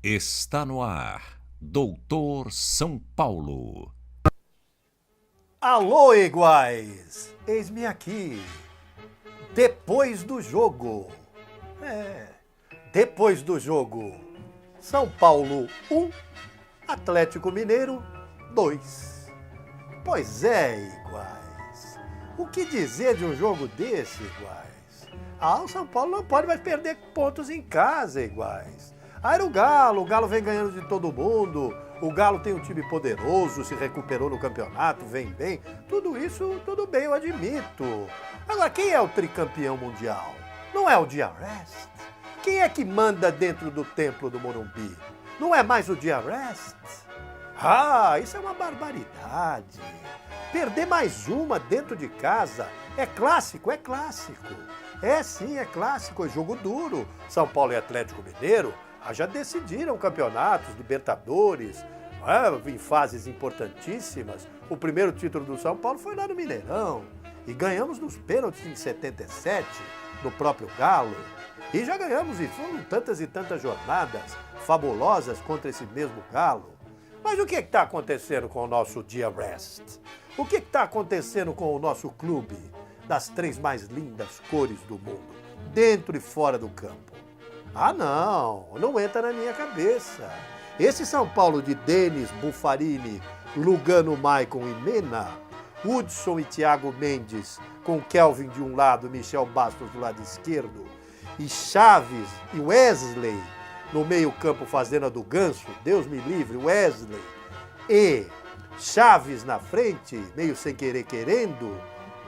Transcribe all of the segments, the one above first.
Está no ar, Doutor São Paulo. Alô, iguais! Eis-me aqui, depois do jogo. Depois do jogo. São Paulo 1, Atlético Mineiro 2. Pois é, iguais. O que dizer de um jogo desse, iguais? O São Paulo não pode mais perder pontos em casa, iguais. Era o Galo vem ganhando de todo mundo, o Galo tem um time poderoso, se recuperou no campeonato, vem bem, tudo isso, tudo bem, eu admito. Agora, quem é o tricampeão mundial? Não é o DRS? Quem é que manda dentro do templo do Morumbi? Não é mais o DRS? Isso é uma barbaridade. Perder mais uma dentro de casa é clássico, é clássico. É sim, é clássico, é jogo duro. São Paulo e Atlético Mineiro já decidiram campeonatos, Libertadores, em fases importantíssimas. O primeiro título do São Paulo foi lá no Mineirão. E ganhamos nos pênaltis em 77, no próprio Galo. E já ganhamos, e foram tantas e tantas jornadas fabulosas contra esse mesmo Galo. Mas o que está acontecendo com o nosso DRS? O que está acontecendo com o nosso clube das 3 mais lindas cores do mundo, dentro e fora do campo? Não entra na minha cabeça. Esse São Paulo de Denis, Buffarini, Lugano, Maicon e Mena, Hudson e Thiago Mendes, com Kelvin de um lado, Michel Bastos do lado esquerdo, e Chaves e Wesley no meio-campo fazendo a do Ganso, Deus me livre, Wesley, e Chaves na frente, meio sem querer querendo,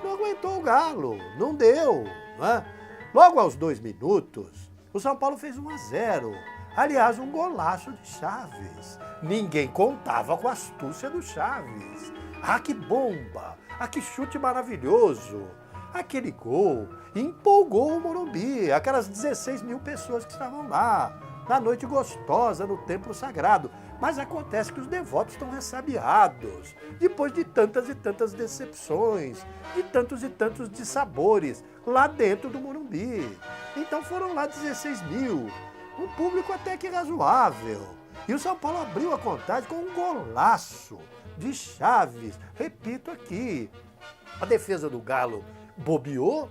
não aguentou o Galo, não deu. Logo aos 2 minutos, o São Paulo fez 1-0. Aliás, um golaço de Chaves. Ninguém contava com a astúcia do Chaves. Que bomba! Que chute maravilhoso! Aquele gol empolgou o Morumbi, aquelas 16 mil pessoas que estavam lá, na noite gostosa, no templo sagrado. Mas acontece que os devotos estão ressabiados, depois de tantas e tantas decepções, de tantos e tantos dissabores, lá dentro do Morumbi. Então foram lá 16 mil, um público até que razoável. E o São Paulo abriu a contagem com um golaço de Chaves. Repito aqui, a defesa do Galo bobeou,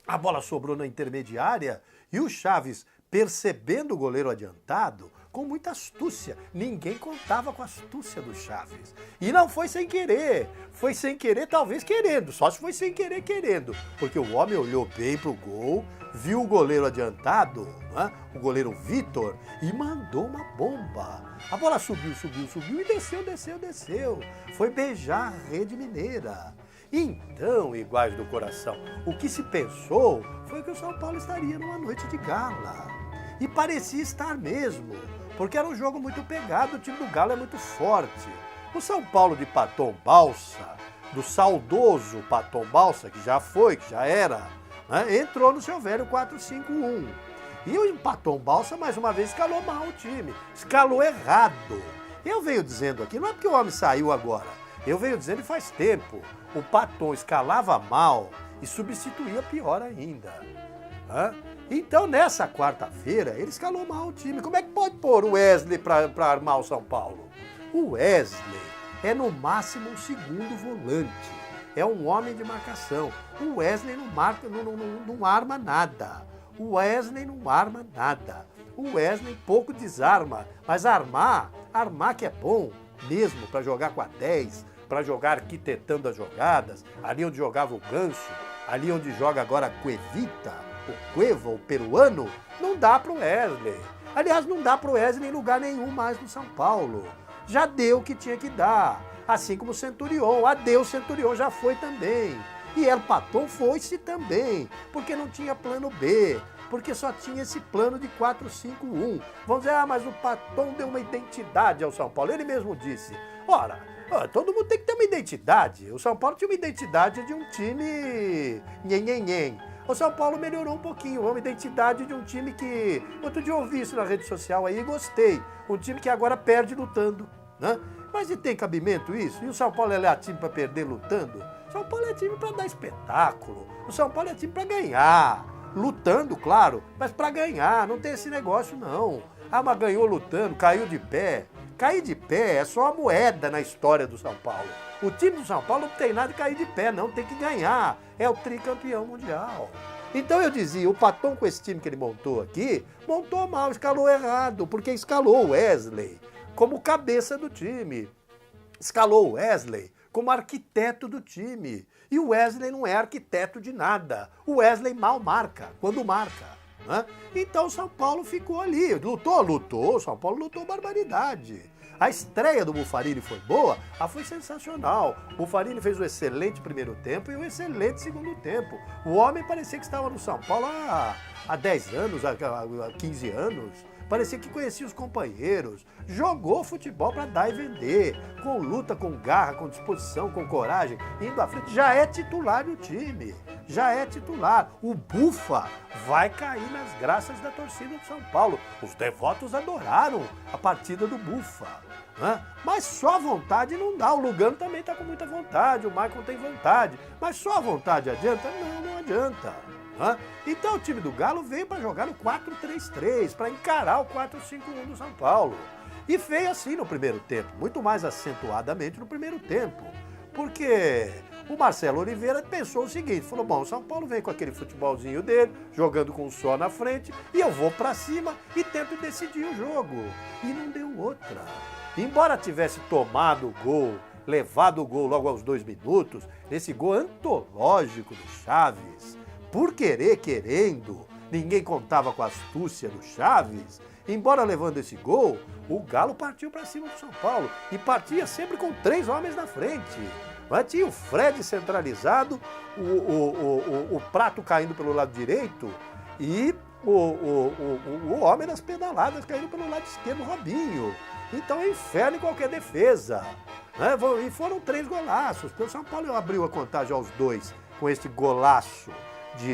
a bola sobrou na intermediária e o Chaves, percebendo o goleiro adiantado, com muita astúcia. Ninguém contava com a astúcia do Chaves. E não foi sem querer. Foi sem querer, talvez querendo. Só se foi sem querer querendo. Porque o homem olhou bem pro gol, viu o goleiro adiantado, o goleiro Vitor, e mandou uma bomba. A bola subiu e desceu. Foi beijar a rede mineira. Então, iguais do coração, o que se pensou foi que o São Paulo estaria numa noite de gala. E parecia estar mesmo, porque era um jogo muito pegado, o time do Galo é muito forte. O São Paulo de Paton Balsa, do saudoso Paton Balsa, que já foi, que já era, entrou no seu velho 4-5-1. E o Paton Balsa, mais uma vez, escalou mal o time, escalou errado. Eu venho dizendo aqui, não é porque o homem saiu agora, eu venho dizendo faz tempo, o Paton escalava mal e substituía pior ainda. Então, nessa quarta-feira, ele escalou mal o time. Como é que pode pôr o Wesley para armar o São Paulo? O Wesley é, no máximo, um segundo volante. É um homem de marcação. O Wesley não arma nada. O Wesley não arma nada. O Wesley pouco desarma. Mas armar que é bom mesmo para jogar com a 10, para jogar arquitetando as jogadas, ali onde jogava o Ganso, ali onde joga agora a Cuevita, o Cueva, o peruano, não dá pro Wesley. Aliás, não dá pro Wesley em lugar nenhum mais no São Paulo. Já deu o que tinha que dar. Assim como o Centurion. Adeus, Centurion já foi também. E El Paton foi-se também, porque não tinha plano B, porque só tinha esse plano de 4-5-1. Vão dizer, mas o Paton deu uma identidade ao São Paulo. Ele mesmo disse, todo mundo tem que ter uma identidade. O São Paulo tinha uma identidade de um time nhen. O São Paulo melhorou um pouquinho, uma identidade de um time que... Outro dia eu ouvi isso na rede social aí e gostei. Um time que agora perde lutando, Mas e tem cabimento isso? E o São Paulo é time para perder lutando? O São Paulo é time para dar espetáculo. O São Paulo é time para ganhar. Lutando, claro, mas para ganhar. Não tem esse negócio, não. Ah, mas ganhou lutando, caiu de pé. Cair de pé é só uma moeda na história do São Paulo. O time do São Paulo não tem nada de cair de pé, não. Tem que ganhar. É o tricampeão mundial. Então eu dizia, o Paton com esse time que ele montou aqui, montou mal, escalou errado, porque escalou o Wesley como cabeça do time. Escalou o Wesley como arquiteto do time. E o Wesley não é arquiteto de nada. O Wesley mal marca, quando marca. Né? Então o São Paulo ficou ali. Lutou. O São Paulo lutou barbaridade. A estreia do Buffarini foi boa? Foi sensacional. O Buffarini fez um excelente primeiro tempo e um excelente segundo tempo. O homem parecia que estava no São Paulo há 10 anos, há 15 anos. Parecia que conhecia os companheiros. Jogou futebol para dar e vender. Com luta, com garra, com disposição, com coragem, indo à frente. Já é titular do time. Já é titular. O Bufa vai cair nas graças da torcida do São Paulo. Os devotos adoraram a partida do Bufa. Né? Mas só vontade não dá. O Lugano também está com muita vontade. O Maicon tem vontade. Mas só a vontade adianta? Não adianta. Então o time do Galo veio para jogar no 4-3-3, para encarar o 4-5-1 do São Paulo. E veio assim no primeiro tempo, muito mais acentuadamente no primeiro tempo. Porque o Marcelo Oliveira pensou o seguinte, falou, bom, o São Paulo vem com aquele futebolzinho dele, jogando com o só na frente, e eu vou para cima e tento decidir o jogo. E não deu outra. Embora tivesse tomado o gol, levado o gol logo aos 2 minutos, esse gol antológico do Chaves, por querendo, ninguém contava com a astúcia do Chaves, embora levando esse gol, o Galo partiu para cima do São Paulo e partia sempre com 3 homens na frente. Mas tinha o Fred centralizado, o Prato caindo pelo lado direito e o homem das pedaladas caindo pelo lado esquerdo, o Robinho. Então é inferno em qualquer defesa. Né? E foram 3 golaços. O São Paulo abriu a contagem aos 2 com esse golaço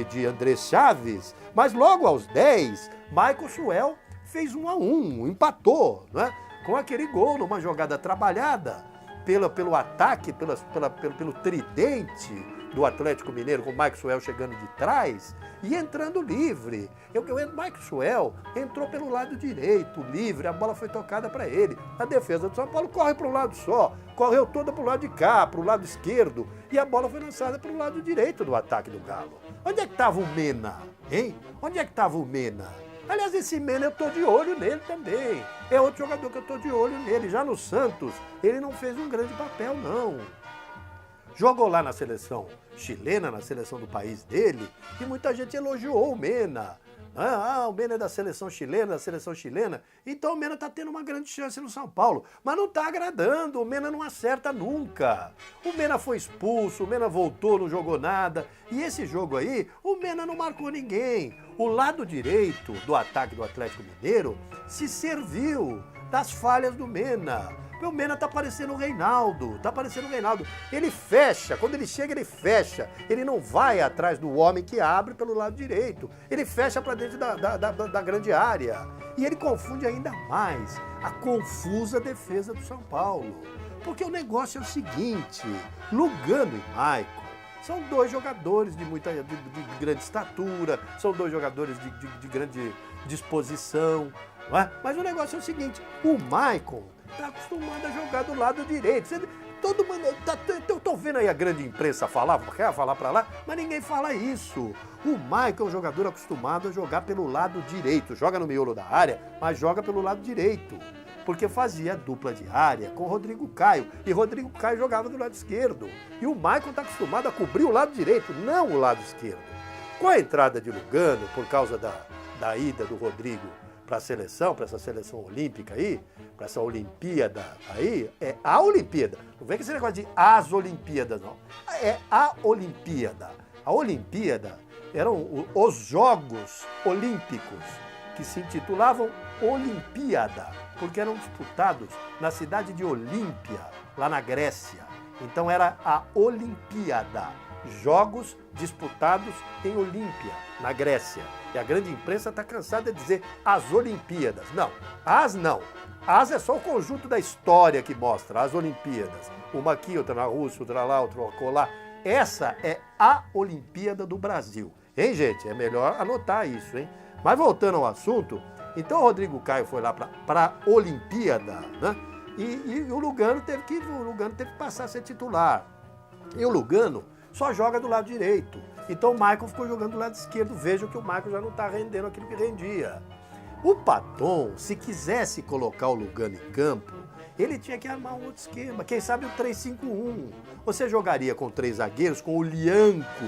de André Chaves, mas logo aos 10, Michael Suel fez 1-1, empatou, né? Com aquele gol numa jogada trabalhada pelo ataque, pelo tridente do Atlético Mineiro, com o Michael Suel chegando de trás e entrando livre. O Michael Suel entrou pelo lado direito, livre, a bola foi tocada para ele. A defesa do São Paulo corre para um lado só, correu toda para o lado de cá, para o lado esquerdo, e a bola foi lançada para o lado direito do ataque do Galo. Onde é que estava o Mena, hein? Onde é que estava o Mena? Aliás, esse Mena eu estou de olho nele também. É outro jogador que eu estou de olho nele. Já no Santos, ele não fez um grande papel, não. Jogou lá na seleção chilena, na seleção do país dele, e muita gente elogiou o Mena. O Mena é da seleção chilena, então o Mena está tendo uma grande chance no São Paulo, mas não está agradando, o Mena não acerta nunca. O Mena foi expulso, o Mena voltou, não jogou nada, e esse jogo aí, o Mena não marcou ninguém. O lado direito do ataque do Atlético Mineiro se serviu das falhas do Mena. O Mena tá parecendo o Reinaldo, Ele fecha, quando ele chega ele fecha. Ele não vai atrás do homem que abre pelo lado direito. Ele fecha para dentro da grande área. E ele confunde ainda mais a confusa defesa do São Paulo. Porque o negócio é o seguinte, Lugano e Maicon são 2 jogadores de grande estatura, são 2 jogadores de grande disposição. Não é? Mas o negócio é o seguinte, o Maicon está acostumado a jogar do lado direito. Todo mundo, eu tô vendo aí a grande imprensa falar para lá, mas ninguém fala isso. O Maicon é um jogador acostumado a jogar pelo lado direito. Joga no miolo da área, mas joga pelo lado direito. Porque fazia dupla de área com o Rodrigo Caio. E Rodrigo Caio jogava do lado esquerdo. E o Maicon está acostumado a cobrir o lado direito, não o lado esquerdo. Com a entrada de Lugano, por causa da ida do Rodrigo para a seleção, para essa seleção olímpica aí, para essa Olimpíada aí, é a Olimpíada. Não vem com esse negócio de as Olimpíadas, não. É a Olimpíada. A Olimpíada eram os Jogos Olímpicos, que se intitulavam Olimpíada, porque eram disputados na cidade de Olímpia, lá na Grécia. Então era a Olimpíada. jogos disputados em Olímpia, na Grécia. E a grande imprensa está cansada de dizer as Olimpíadas. Não, as não. As é só o conjunto da história que mostra, as Olimpíadas. Uma aqui, outra na Rússia, outra lá, outra acolá. Essa é a Olimpíada do Brasil. Hein, gente? É melhor anotar isso, hein? Mas voltando ao assunto, então o Rodrigo Caio foi lá para a Olimpíada, né? E o Lugano teve que passar a ser titular. E o Lugano só joga do lado direito. Então o Michael ficou jogando do lado esquerdo. Vejam que o Michael já não está rendendo aquilo que rendia. O Paton, se quisesse colocar o Lugano em campo, ele tinha que armar um outro esquema. Quem sabe o 3-5-1. Você jogaria com 3 zagueiros, com o Lianco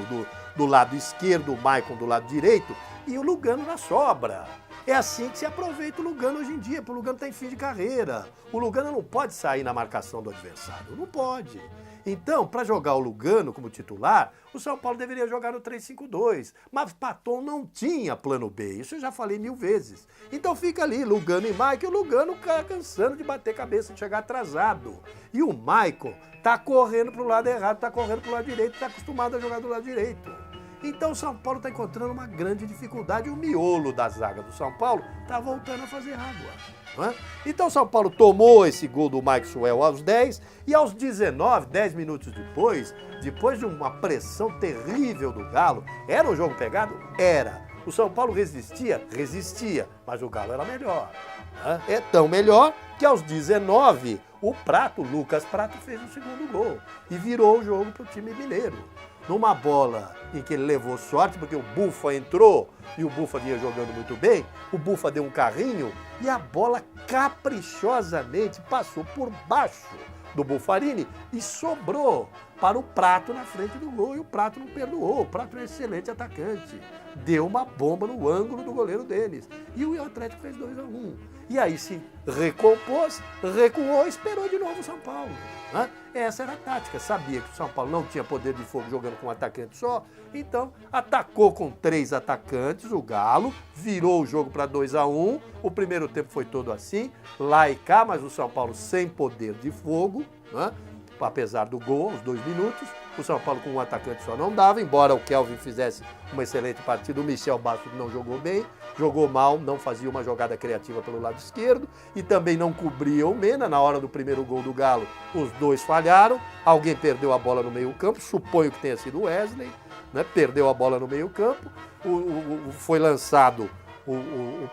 do lado esquerdo, o Michael do lado direito e o Lugano na sobra. É assim que se aproveita o Lugano hoje em dia, porque o Lugano está em fim de carreira. O Lugano não pode sair na marcação do adversário, não pode. Então, para jogar o Lugano como titular, o São Paulo deveria jogar no 3-5-2. Mas Paton não tinha plano B, isso eu já falei 1000 vezes. Então fica ali, Lugano e Michael, o Lugano cansando de bater cabeça, de chegar atrasado. E o Michael tá correndo pro lado errado, tá correndo pro lado direito, tá acostumado a jogar do lado direito. Então o São Paulo está encontrando uma grande dificuldade e o miolo da zaga do São Paulo está voltando a fazer água. Não é? Então o São Paulo tomou esse gol do Maxwell aos 10 e aos 19, 10 minutos depois de uma pressão terrível do Galo, era um jogo pegado? Era. O São Paulo resistia? Resistia, mas o Galo era melhor. Não é? É tão melhor que aos 19 o Lucas Prato fez o segundo gol e virou o jogo para o time mineiro. Numa bola em que ele levou sorte, porque o Bufa entrou e o Bufa vinha jogando muito bem, o Bufa deu um carrinho e a bola caprichosamente passou por baixo do Buffarini e sobrou para o Prato na frente do gol e o Prato não perdoou. O Prato é um excelente atacante. Deu uma bomba no ângulo do goleiro deles. E o Atlético fez 2-1. E aí se recompôs, recuou e esperou de novo o São Paulo. Né? Essa era a tática. Sabia que o São Paulo não tinha poder de fogo jogando com um atacante só. Então atacou com 3 atacantes, o Galo, virou o jogo para 2-1. O primeiro tempo foi todo assim, lá e cá, mas o São Paulo sem poder de fogo, né? Apesar do gol, aos 2 minutos, o São Paulo com um atacante só não dava, embora o Kelvin fizesse uma excelente partida, o Michel Bastos não jogou bem, jogou mal, não fazia uma jogada criativa pelo lado esquerdo e também não cobria o Mena. Na hora do primeiro gol do Galo, os dois falharam, alguém perdeu a bola no meio campo, suponho que tenha sido o Wesley, né? Perdeu a bola no meio campo, foi lançado o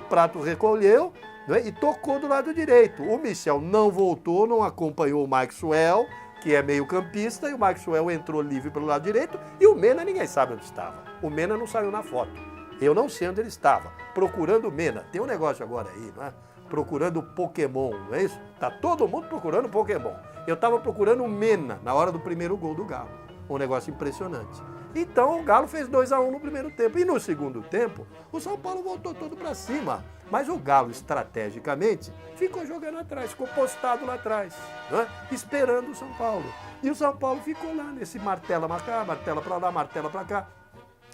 Prato recolheu, né? E tocou do lado direito. O Michel não voltou, não acompanhou o Maxwell, que é meio campista, e o Maxwell entrou livre pelo lado direito, e o Mena ninguém sabe onde estava. O Mena não saiu na foto. Eu não sei onde ele estava. Procurando o Mena. Tem um negócio agora aí, não é? Procurando Pokémon, não é isso? Tá todo mundo procurando Pokémon. Eu estava procurando o Mena na hora do primeiro gol do Galo. Um negócio impressionante. Então o Galo fez 2-1 no primeiro tempo. E no segundo tempo, o São Paulo voltou todo para cima. Mas o Galo, estrategicamente, ficou jogando atrás, ficou postado lá atrás, né? Esperando o São Paulo. E o São Paulo ficou lá nesse martela pra cá, martela para lá, martela para cá.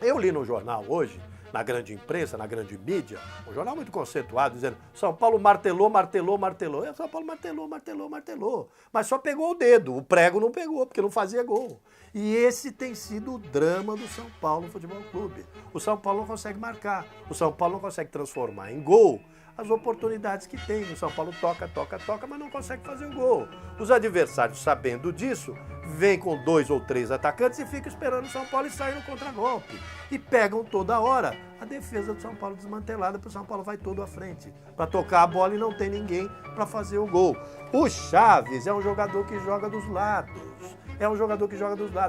Eu li no jornal hoje, na grande imprensa, na grande mídia, um jornal muito conceituado, dizendo São Paulo martelou. E o São Paulo martelou. Mas só pegou o dedo, o prego não pegou, porque não fazia gol. E esse tem sido o drama do São Paulo Futebol Clube. O São Paulo não consegue marcar, o São Paulo não consegue transformar em gol as oportunidades que tem. O São Paulo toca, mas não consegue fazer o gol. Os adversários, sabendo disso, vêm com 2 ou 3 atacantes e ficam esperando o São Paulo e saem no contragolpe. E pegam toda hora a defesa do São Paulo desmantelada, porque o São Paulo vai todo à frente para tocar a bola e não tem ninguém para fazer o gol. O Chaves é um jogador que joga dos lados.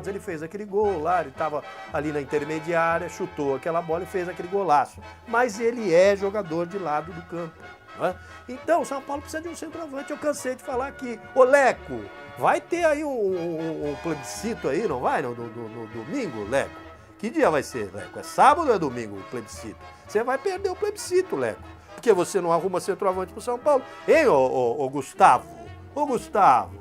Ele fez aquele gol lá, ele estava ali na intermediária, chutou aquela bola e fez aquele golaço. Mas ele é jogador de lado do campo. Não é? Então o São Paulo precisa de um centroavante. Eu cansei de falar aqui. Ô Leco, vai ter aí um plebiscito aí, não vai? No domingo, Leco? Que dia vai ser, Leco? É sábado ou é domingo o plebiscito? Você vai perder o plebiscito, Leco. Porque você não arruma centroavante pro São Paulo. Hein, ô Gustavo? Ô Gustavo,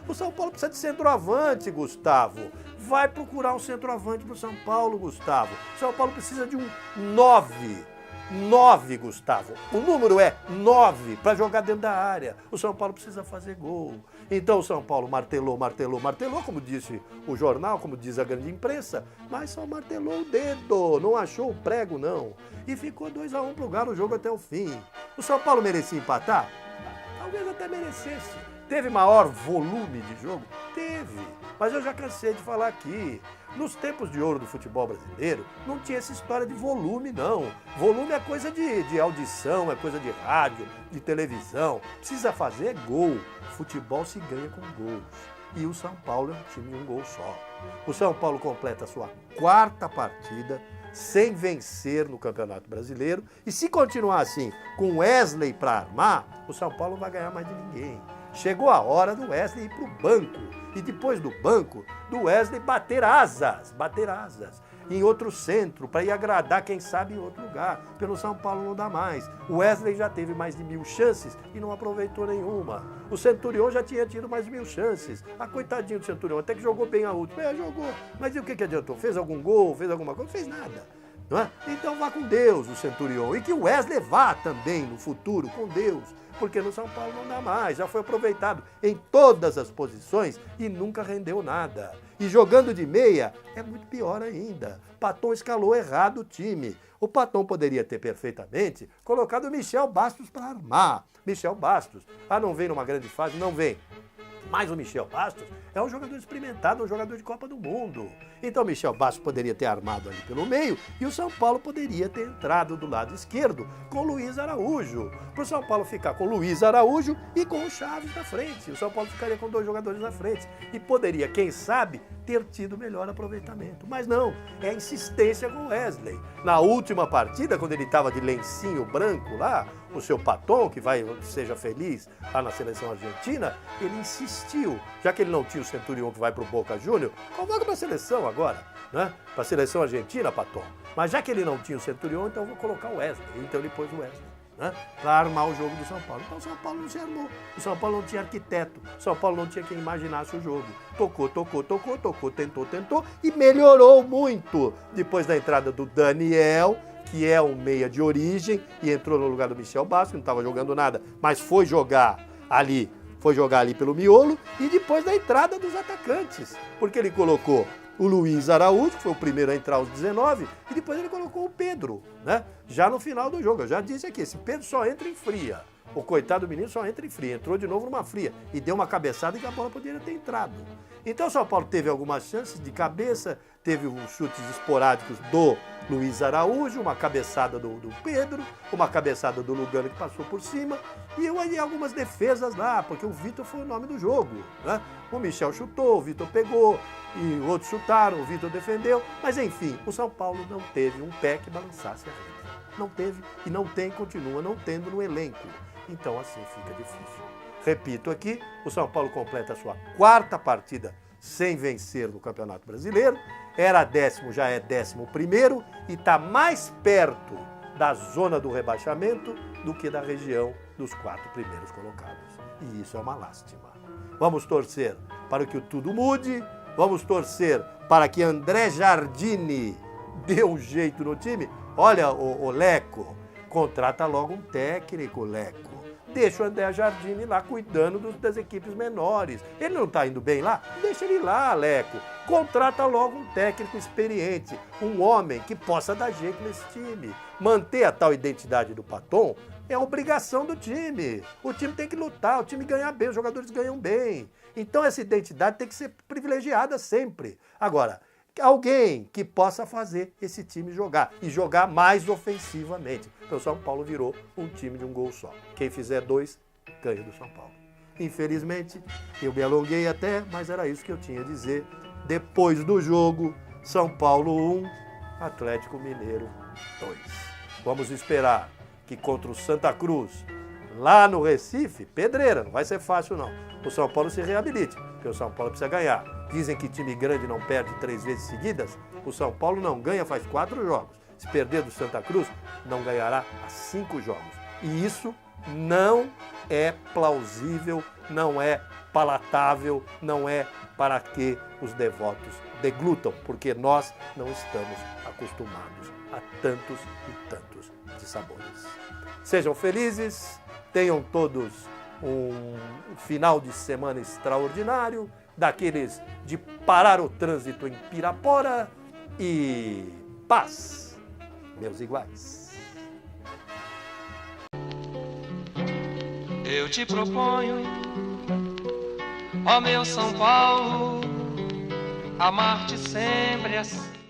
o São Paulo precisa de centroavante, Gustavo. Vai procurar um centroavante pro São Paulo, Gustavo. O São Paulo precisa de um 9. 9, Gustavo. O número é 9 para jogar dentro da área. O São Paulo precisa fazer gol. Então o São Paulo martelou, como disse o jornal, como diz a grande imprensa, mas só martelou o dedo, não achou o prego não. E ficou 2-1 pro Galo o jogo até o fim. O São Paulo merecia empatar? Talvez até merecesse. Teve maior volume de jogo? Teve. Mas eu já cansei de falar aqui. Nos tempos de ouro do futebol brasileiro, não tinha essa história de volume, não. Volume é coisa de audição, é coisa de rádio, de televisão. Precisa fazer gol. Futebol se ganha com gols. E o São Paulo é um time de um gol só. O São Paulo completa a sua 4ª partida sem vencer no Campeonato Brasileiro. E se continuar assim, com Wesley para armar, o São Paulo não vai ganhar mais de ninguém. Chegou a hora do Wesley ir para o banco. E depois do banco, do Wesley bater asas em outro centro, para ir agradar, quem sabe, em outro lugar. Pelo São Paulo não dá mais. O Wesley já teve mais de 1000 chances e não aproveitou nenhuma. O Centurion já tinha tido mais de 1000 chances. Coitadinho do Centurion, até que jogou bem a última. Jogou. Mas e o que adiantou? Fez algum gol? Fez alguma coisa? Não fez nada. Não é? Então vá com Deus o Centurion. E que o Wesley vá também no futuro com Deus. Porque no São Paulo não dá mais, já foi aproveitado em todas as posições e nunca rendeu nada. E jogando de meia é muito pior ainda. Paton escalou errado o time. O Paton poderia ter perfeitamente colocado o Michel Bastos para armar. Michel Bastos, não vem numa grande fase? Não vem. Mas o Michel Bastos é um jogador experimentado, um jogador de Copa do Mundo. Então o Michel Bastos poderia ter armado ali pelo meio e o São Paulo poderia ter entrado do lado esquerdo com o Luiz Araújo. Para o São Paulo ficar com o Luiz Araújo e com o Chaves na frente. O São Paulo ficaria com 2 jogadores na frente. E poderia, quem sabe, ter tido melhor aproveitamento. Mas não, é a insistência com o Wesley. Na última partida, quando ele estava de lencinho branco lá, o seu Paton, que seja feliz lá na seleção argentina, ele insistiu. Já que ele não tinha o Centurion que vai para o Boca Júnior, convoca para a seleção agora, né? Para a seleção argentina, Paton. Mas já que ele não tinha o Centurion, então eu vou colocar o Wesley. Então ele pôs o Wesley, né? Para armar o jogo do São Paulo. Então o São Paulo não se armou. O São Paulo não tinha arquiteto. O São Paulo não tinha quem imaginasse o jogo. Tocou, tentou e melhorou muito. Depois da entrada do Daniel, que é um meia de origem, e entrou no lugar do Michel Bastos, que não estava jogando nada, mas foi jogar ali pelo miolo, e depois da entrada dos atacantes, porque ele colocou o Luiz Araújo, que foi o primeiro a entrar aos 19, e depois ele colocou o Pedro, né? Já no final do jogo. Eu já disse aqui, esse Pedro só entra em fria. O coitado do menino só entra em fria. Entrou de novo numa fria e deu uma cabeçada que a bola poderia ter entrado. Então o São Paulo teve algumas chances de cabeça, teve uns chutes esporádicos do Luiz Araújo, uma cabeçada do Pedro, uma cabeçada do Lugano que passou por cima e algumas defesas lá, porque o Vitor foi o nome do jogo, né? O Michel chutou, o Vitor pegou e outros chutaram, o Vitor defendeu, mas enfim, o São Paulo não teve um pé que balançasse a rede. Não teve e não tem, continua não tendo no elenco. Então assim fica difícil. Repito aqui, o São Paulo completa a sua 4ª partida sem vencer no Campeonato Brasileiro. Era 10º, já é 11º e está mais perto da zona do rebaixamento do que da região dos 4 primeiros colocados. E isso é uma lástima. Vamos torcer para que tudo mude, vamos torcer para que André Jardine dê um jeito no time. Olha, o Leco, contrata logo um técnico, Leco. Deixa o André Jardine lá cuidando das equipes menores. Ele não está indo bem lá? Deixa ele lá, Leco. Contrata logo um técnico experiente, um homem que possa dar jeito nesse time. Manter a tal identidade do Paton é obrigação do time. O time tem que lutar, o time ganha bem, os jogadores ganham bem. Então essa identidade tem que ser privilegiada sempre. Agora, alguém que possa fazer esse time jogar e jogar mais ofensivamente. Então o São Paulo virou um time de um gol só. Quem fizer 2, ganha do São Paulo. Infelizmente, eu me alonguei até, mas era isso que eu tinha a dizer. Depois do jogo, São Paulo 1, Atlético Mineiro 2. Vamos esperar que contra o Santa Cruz, lá no Recife, pedreira, não vai ser fácil não, o São Paulo se reabilite, porque o São Paulo precisa ganhar. Dizem que time grande não perde 3 vezes seguidas. O São Paulo não ganha faz 4 jogos. Se perder do Santa Cruz, não ganhará há 5 jogos. E isso não é plausível, não é palatável, não é para que os devotos deglutam, porque nós não estamos acostumados a tantos e tantos dissabores. Sejam felizes, tenham todos um final de semana extraordinário, daqueles de parar o trânsito em Pirapora, e paz, meus iguais. Eu te proponho, ó meu São Paulo, amar-te sempre assim.